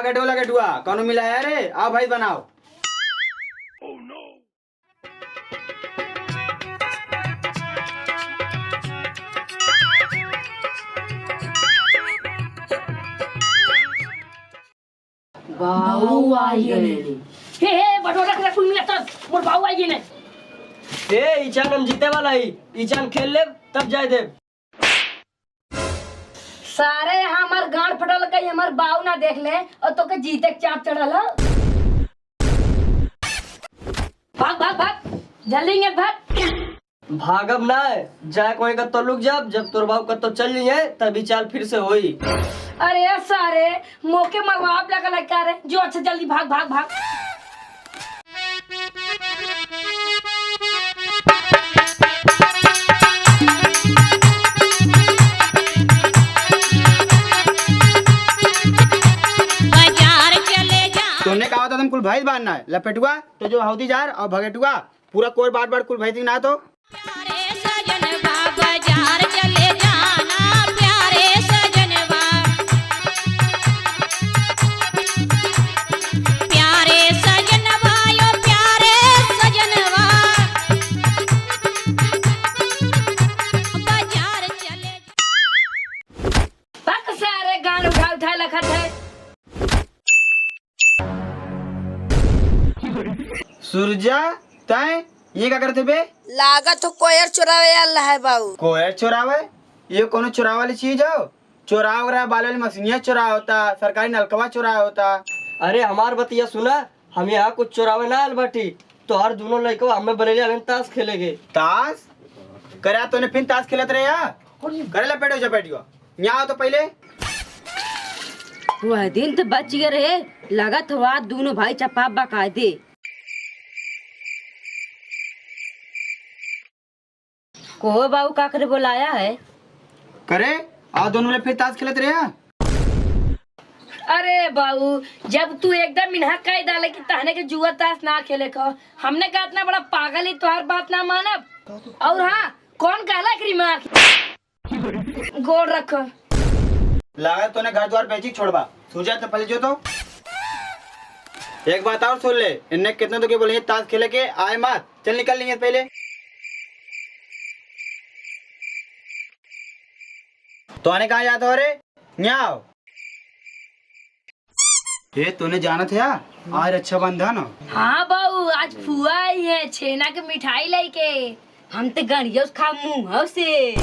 भगेटो लगेटुआ कौनो मिलाया रे? आओ भाई बनाओ। बाऊ आई गए। हे बटोरा के फुल मिला तब मोर बाऊ आई गए। ए ईचान हम जीते वाला ही, ईचान खेल ले तब जाए दे। सारे हमार गांड फटल कई हमार बाऊ ना देख ले और तो के जीते के चाप चढ़ल। भाग भाग भाग जल्दी के भाग। भागब ना जाए कोई का तो लुक जब तोर बाऊ का तो चल जाए तभी चाल फिर से होई। अरे सारे मौके मरवाब लगा क्या रे जो अच्छा जल्दी भाग भाग भाग। तुमने कहा था तुम कुल भैंस बांधना है, लपेटुआ तो जो हौदी जार और भगेटुआ पूरा कोई बार कुल भैंस ना तो सारे गान उठा लखत है। सूरजा तय ये क्या करते बे? लागत तो कोयर चुरावे अल्लाह है बाबू। कोयर चुरावे? ये कोनो चुराव वाली चीज हो? चुराव रहा बाल वाली मशीनिया चुरा होता, सरकारी नलकवा चुरा होता। अरे हमार बतिया सुना, हम यहाँ कुछ चुरावे ना आल बाटी, तो हर दोनों लड़को हमें बनेले ताश खेलेगे। ताश करे तूने फिर ताश खेलत रहे या करे लपेटो जपेटियो यहाँ आओ तो पहले। वह दिन तो बच गए रहे, लगत हुआ दोनों भाई चपाप बकायदे। को बाबू काकरे बुलाया है? करे आओ दोनों में फिर ताश खेलत रहे या? अरे बाबू जब तू एकदम मिनहा कह डाले कि तहने के जुआ ताश ना खेले को, हमने कहा इतना बड़ा पागल ही तुम्हार बात ना मानब। और हाँ कौन कहला कि मार गोड़ रखो लगा तूने घर द्वार बेची छोड़बा सूझा तो पहले जो तो एक बात और सुन ले, इनने कितने तो के बोले ताश खेले के आए मत, चल निकल लेंगे पहले। तो आने कहा जाता हो रे न्याओ? ये तूने जाना था आज रक्षाबंधन। हाँ बाबू आज फुआ आई है छेना के मिठाई लेके। हम तो गणियों खा मुँह से।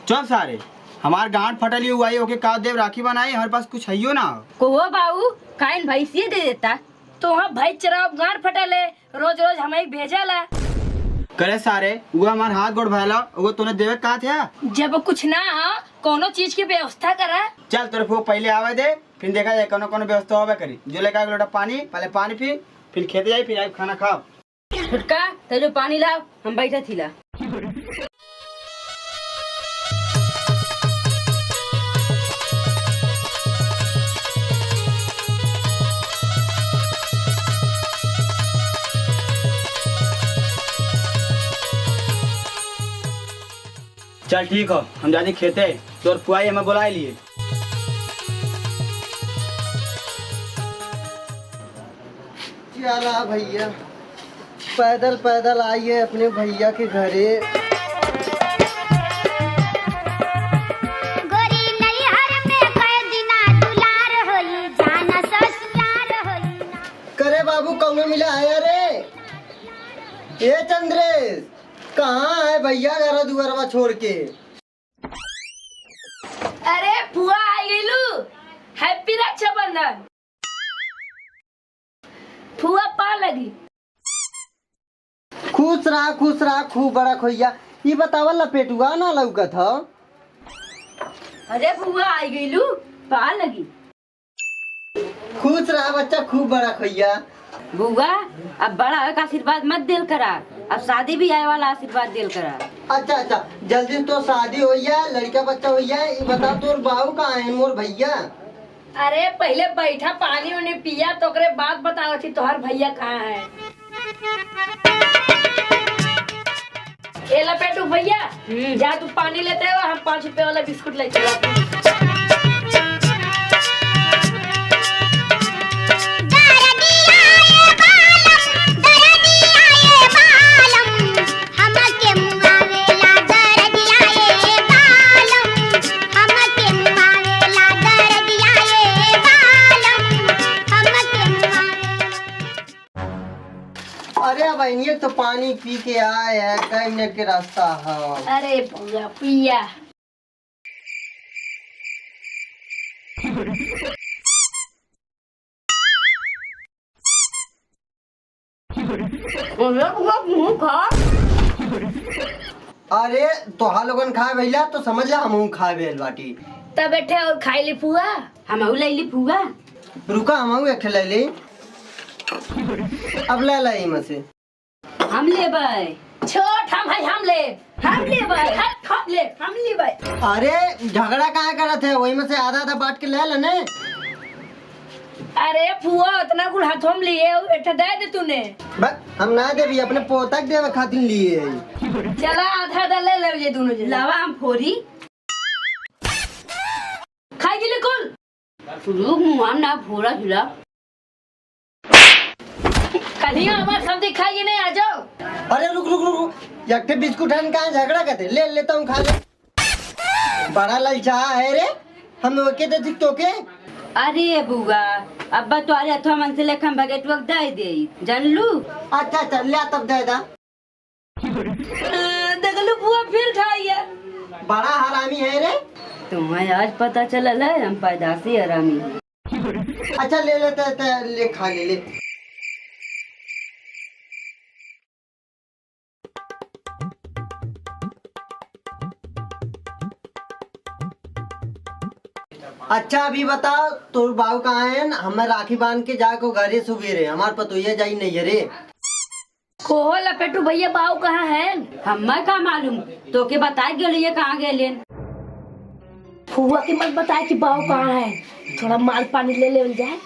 चुप सारे, हमार गांठ फटली हुआ है ओके का देव राखी बनाई, हमारे पास कुछ है ना। को बाबू काइन भैंसिए दे देता तो हाँ भाई चराव गांठ फटले रोज रोज हमें भेजा ला। करे सारे वो हमार हाथ गोड़ भाला वो तूने देवे कहा था। जब कुछ ना हाँ कोनो चीज की व्यवस्था करा। चल तेरे को पहले आवे दे फिर देखा जाए कोनो कोनो व्यवस्था होवे करी। जो लेकर लोटा पानी पहले पानी पी फिर खेते जाए फिर आए खाना खाओ। फुटका तो जो पानी लाओ हम बैठा थी ला। चल ठीक हो हम जाते खेते तो पुआई हमें बुला लिए। चला भैया पैदल पैदल आइए अपने भैया के घरे। गोरी नैहर में कई दिना दुलार होई जाना ससुरार होई ना। करे बाबू कौन मिला आया रे? ये चंद्रेश कहाँ है भैया घर दुआरवा छोड़ के? अरे फुआ आई गेलू, हैप्पी रक्षाबंधन। फुआ पा लगी। खुश रहा खूब बड़ा खोइया। ये बतावा लपेटुआ ना लौकत था। अरे फुआ आई गईलू पा लगी। खुश रहा बच्चा खूब बड़ा खोइया। बुआ अब बड़ा का आशीर्वाद मत दिल करा, अब शादी भी आए वाला आशीर्वाद दिल करा। अच्छा जल्दी तो शादी हो जाए लड़का बच्चा हो जाए। ये बता तोर बाबू कहाँ है मोर भैया? अरे पहले बैठा पानी उन्हें पिया तो करे बात बताओ थी तोहर भैया कहाँ है। ए लपेटू भैया जा तू पानी लेते हो, हम 5 रुपए वाला बिस्कुट लेते हैं। अरे अब ये तो पानी पी के आए है, कई मिनट के रास्ता है। अरे पूरा पिया। अरे तोहा लोगन खाए भैया तो समझ ला हम खाए भेल बाटी। तब बैठे और खाई ली पुआ। हम लैली फुआ। रुका हम एक ले ली। अब ले ला इमे से। हम लेबै। छोट हम है, हम लेबै, हम लेबै। अरे झगड़ा कहाँ करत है, वही में से आधा आधा बांट के ले लेने। अरे फुआ उतना कुल हाथों में लिए एठा दे दे तूने। बस हम ना देवी, अपने पोतक देवे खातिर लिए है। चला आधा आधा ले ले दोनों जने। लावा हम फोरी। खाई गिले कुल। रुक मुआम ना फोरा झुला। कलिया हमार सब दिखाई नहीं, आ जाओ। अरे रुक रुक रुक, एक बिस्कुट है कहाँ झगड़ा करते, ले लेता हूँ खा ले। बड़ा ललचा है रे, हम ओके दे तो के। अरे बुआ अब्बा तुम्हारे अथवा मन से लेखम बगेट वक्त दे दे जान लू। अच्छा चल ले तब दे दा। देखलू बुआ फिर खाई है। बड़ा हरामी है रे। तुम्हें आज पता चला है हम पैदाशी हरामी हैं। अच्छा ले लेते ले खा ले। अच्छा अभी बताओ तोर बाबू कहाँ है? हमें राखी बांध के जाको घरे सुबेरे, हमार पतोइया जाई नहीं है रे। कोहो लपेटू भैया बाऊ कहाँ है? हमें का मालूम, तो के बताए गेलिए कहाँ गेले। फुआ के मत बताए कि बाऊ कहाँ है, थोड़ा माल पानी ले ले जाए।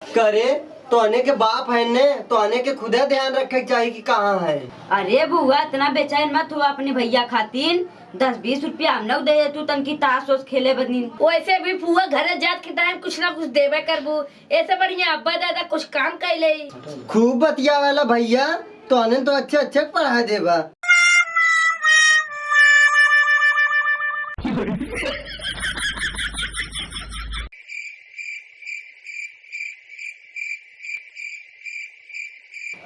करे तो आने के बाप है ने, तो आने के खुदे ध्यान रखे चाहिए कि कहाँ है। अरे बुआ इतना बेचैन मत हुआ अपने भैया खातिर। 10-20 रुपया हम लोग दे तू तन की ताश ओस खेले बदनी। वैसे भी फुआ घरे जात के टाइम कुछ ना कुछ देवे करबू, ऐसे बढ़िया अब्बा दादा कुछ काम कर ले। खूब बतिया वाला भैया, तो आने तो अच्छे अच्छे पढ़ा देवा।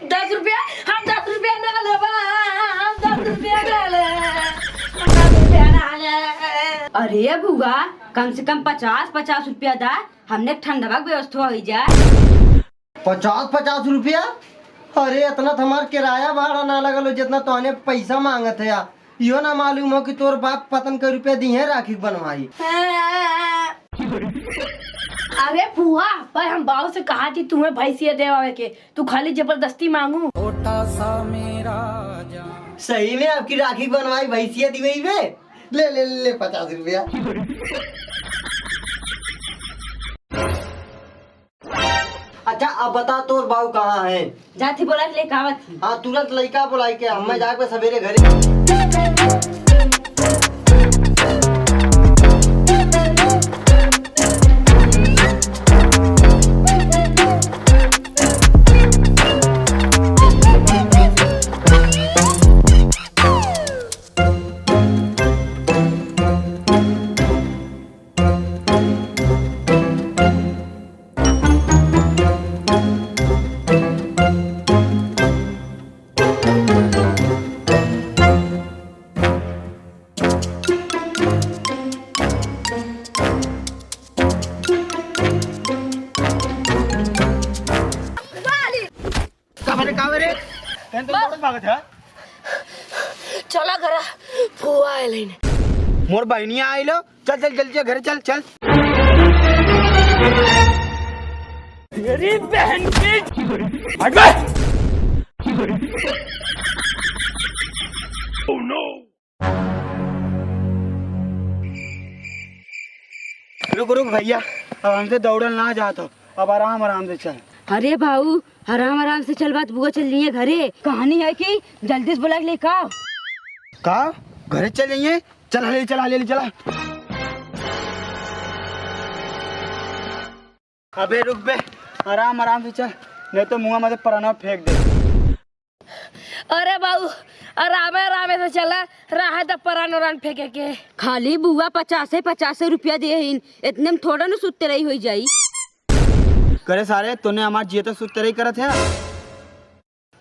दस रुपया हम 10 रुपया ना लेबा, हम 10 रुपया ना ले। अरे बुआ कम से कम 50-50 रुपया दा, हमने ठंडा की व्यवस्था हो जाए। 50-50 रुपया? अरे इतना हमार किराया भाड़ा ना लगल जितना तोने पैसा मांगत है। यो ना मालूम हो कि तोर बाप पतन के रुपया दी है राखी बनवाई। अरे फुआ भाई हम बाबू से कहा थी तुम्हें भैंसिया देवावे के, तू खाली जबरदस्ती मांगू। सही में आपकी राखी बनवाई भैंसिया दी गई वे। ले ले ले 50 रुपया। अच्छा अब बता तोर बाबू कहाँ है? जाती बोला ले कावत थी। हाँ तुरंत लड़का बुलाई के हमें जाके सवेरे घरे। चला घरा फुआ आए लेने। मोर बहनिया आई लो, चल चल जल्दी घर चल चल। मेरी बहन की हट बे। Oh no! रुक रुक भैया, अब हमसे दौड़ल ना जाता, अब आराम आराम से चल। अरे भाऊ आराम आराम से चल, बात बुआ चल रही है घरे। कहानी है कि जल्दी से बुला ले का घरे चल जाइए। चल ले चला। अबे रुक बे, आराम आराम से चल, नहीं तो मुँह में पराना फेंक दे। अरे बाबू आराम आराम से चला, रहा तो परान फेंके के। खाली बुआ 50 रुपया दे, इतने में थोड़ा न सुते रही हो जाई। करे सारे तूने हमारे जिये तो सुध तरह ही करत है।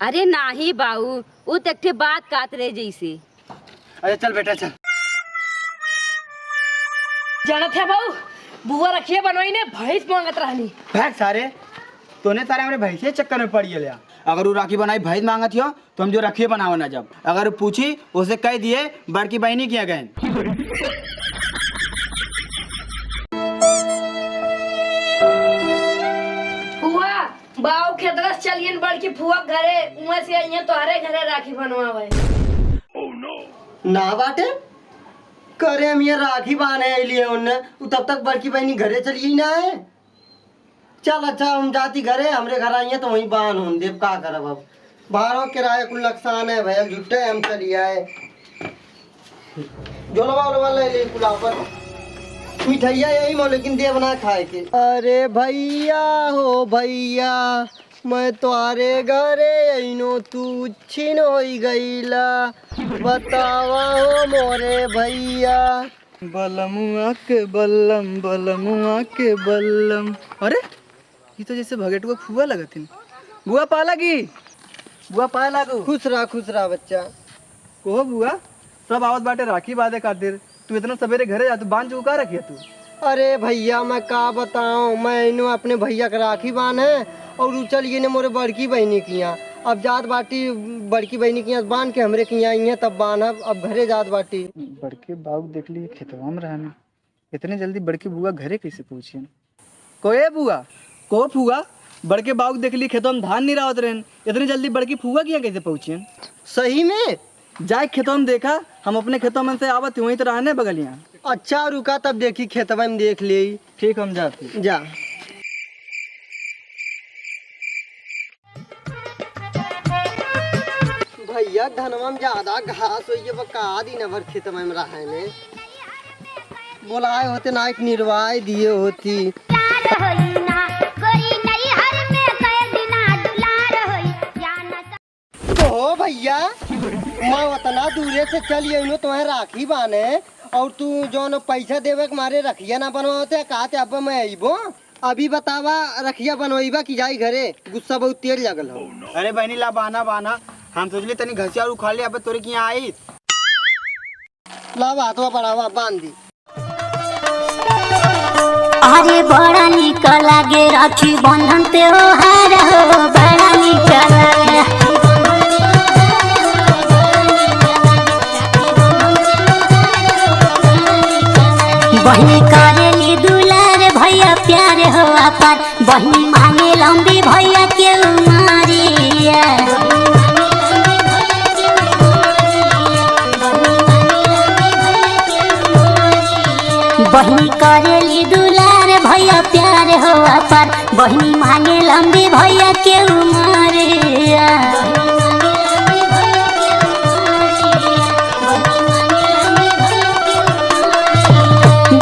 अरे नाही बाऊ, उ तो एक बात कात रहे जैसे। अरे चल बेटा चल। जानत है बाबू, बुआ रखिए बनवाई ने भैंस मांगत रहनी। भाग सारे तूने सारे हमारे भैंसे चक्कर में पड़ी लिया। अगर वो राखी बनाई भैंस मांगत हो तो हम जो रखिए बनाओ ना। जब अगर पूछी उसे कह दिए बड़की बहनी किया गए। फुआ बाऊ खेतरस चलिए बड़की फुआ घरे उहाँ से आइए तोहरे घरे राखी बनवावे। ना बाटे करे हम ये राखी बांधे लिए उनने तब तक बड़की बहनी घरे चली ना है। चल अच्छा हम जाती घरे, हमरे घर आई है तो वहीं बांध हूं देव का करब। अब बाहरों किराया कुल नुकसान है भैया, जुट्टे हम चली आए। जोलवा ले ले कुलापर मिठाइया यही मो लेकिन देव ना खाए के। अरे भैया हो भैया मैं तुम्हारे घरे अइनो तू छिन हो गईला, बतावा हो मोरे भैया। बलमुआ के बल्लम बलमुआ के बल्लम। अरे ये तो जैसे भगेटुआ फुआ लगत। बुआ पाला की बुआ पाए लागू। खुश रहा बच्चा। कोहो बुआ सब आवत बाटे राखी बांधे खातिर। तू इतना सवेरे घरे जा, तू बांध चुका रखिए तू। अरे भैया मैं का बताऊं, मैं इनो अपने भैया का राखी बांधे और उ चल गई ने मोरे बड़की बहनी की यहाँ। अब जात बाटी बड़की बहनी की यहाँ बांध के हमरे की यहाँ आई है तब बांधब। अब घरे जात बाटी। बड़के बाबू देख लिए खेतवा में रहने इतने जल्दी बड़की बुआ घरे कैसे पहुंची। कोए बुआ को फुआ बड़के बाबू देख ली खेतों में धान नहीं रावत रहन, इतनी जल्दी बड़की फुआ की यहाँ कैसे पहुंची। सही में जाए खेतों में देखा, हम अपने खेतों में से आवत वहीं तो रहने बगल यहाँ। अच्छा रुका तब देखी खेतवा में देख ले। ठीक हम जाते जा। भैया धनवा में ज्यादा घास हो का दिन भर खेतवा में रहने बोलाए होते ना एक निर्वाह दिए होती। दुलार होई ना कोई नहीं हर में कई दिना दुलार होई जाना तो भैया मैं उतना दूरे से चल अइनो तुम्हें राखी बाने और तू जो न पैसा देवे के मारे रखिया ना बनवाते कहते अब मैं अइबो। अभी बतावा रखिया बनवाइबा कि जाई घरे, गुस्सा बहुत तेज लगल हो। अरे बहनी ला बाना बाना, हम सोचले तनी घसिया उखाड़ ले अब तोरे की यहाँ आई। ला हाथवा बढ़ावा बांध दी। अरे बड़ा निक लागे राखी बंधन त्योहार हो, बड़ा निक लागे बहनी करेली दुलार भैया प्यार हो अपार, बहनी मांगे लंबी भैया के उमारिया। बहनी करेली दुलार भैया प्यार हो अपार, बहनी मांगे लंबी भैया के उमारिया।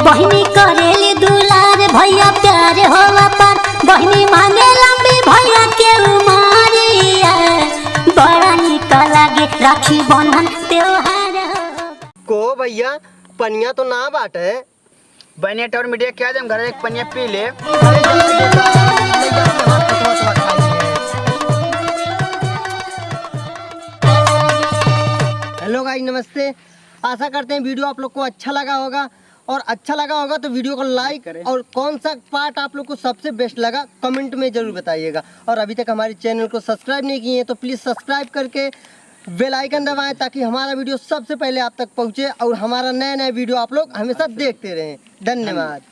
बहनी करेली दुलार भैया प्यार हो अपार, बहनी मांगे लंबी भैया के उमारिया। बड़ा निक लागे राखी बंधन त्योहार हो। को भैया पनिया तो ना बाटे। बहनी टोर मीडिया क्या जम घर एक पनिया पी ले। हेलो गाइस नमस्ते, आशा करते हैं वीडियो आप लोग को अच्छा लगा होगा और अच्छा लगा होगा तो वीडियो को लाइक करें और कौन सा पार्ट आप लोग को सबसे बेस्ट लगा कमेंट में जरूर बताइएगा। और अभी तक हमारे चैनल को सब्सक्राइब नहीं किए हैं तो प्लीज़ सब्सक्राइब करके बेल आइकन दबाएं ताकि हमारा वीडियो सबसे पहले आप तक पहुंचे और हमारा नया नया वीडियो आप लोग हमेशा देखते रहें। धन्यवाद।